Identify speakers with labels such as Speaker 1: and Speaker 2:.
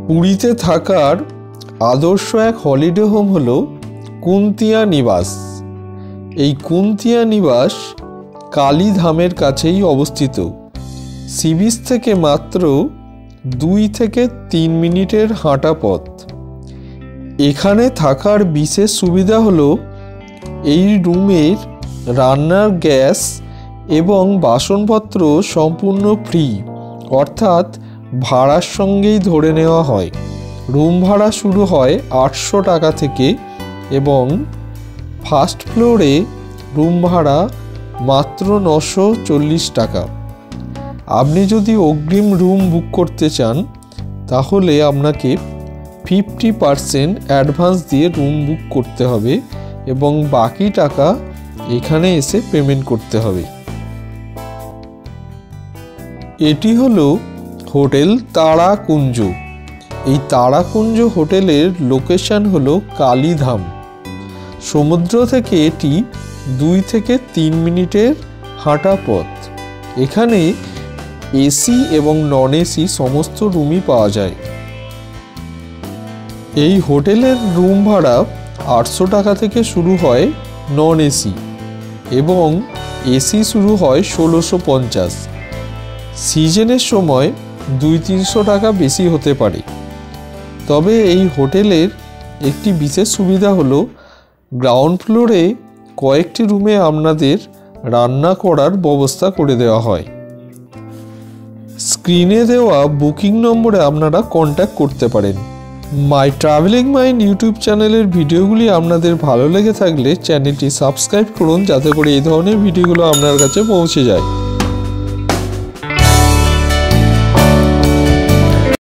Speaker 1: পুরীতে থাকার আদর্শ এক হলিডে হোম হলো কুন্তিয়া নিবাস। এই কুন্তিয়া নিবাস কালীধামের কাছেই অবস্থিত। সি বিচ থেকে মাত্র 2 থেকে 3 মিনিটের হাঁটা পথ। এখানে থাকার বিশেষ সুবিধা হলো এই রুমের রান্নার গ্যাস এবং বাসনপত্র সম্পূর্ণ ফ্রি, অর্থাৎ ভাড়ার সঙ্গেই ধরে নেওয়া হয়। রুম ভাড়া শুরু হয় 800 টাকা থেকে এবং ফার্স্ট ফ্লোরে রুম ভাড়া মাত্র 940 টাকা। আপনি যদি অগ্রিম রুম বুক করতে চান তাহলে আপনাকে 50% অ্যাডভান্স দিয়ে রুম বুক করতে হবে এবং বাকি টাকা এখানে এসে পেমেন্ট করতে হবে। এটি হলো হোটেল তারাকুঞ্জ। এই তারাকুঞ্জ হোটেলের লোকেশন হলো কালীধাম। সমুদ্র থেকে এটি 2 থেকে 3 মিনিটের হাঁটা পথ। এখানে এসি এবং নন এসি সমস্ত রুমই পাওয়া যায়। এই হোটেলের রুম ভাড়া 800 টাকা থেকে শুরু হয় নন এসি এবং এসি শুরু হয় 1650। সিজনের সময় 200-300 টাকা বেশি হতে পারে। তবে এই হোটেলের একটি বিশেষ সুবিধা হলো গ্রাউন্ড ফ্লোরে কয়েকটি রুমে আপনাদের রান্না করার ব্যবস্থা করে দেওয়া হয়। স্ক্রিনে দেওয়া বুকিং নম্বরে আপনারা কন্ট্যাক্ট করতে পারেন। মাই ট্রাভেলিং মাইন্ড ইউটিউব চ্যানেলের ভিডিওগুলি আপনাদের ভালো লেগে থাকলে চ্যানেলটি সাবস্ক্রাইব করুন, যাতে করে এই ধরনের ভিডিওগুলো আপনার কাছে পৌঁছে যায়।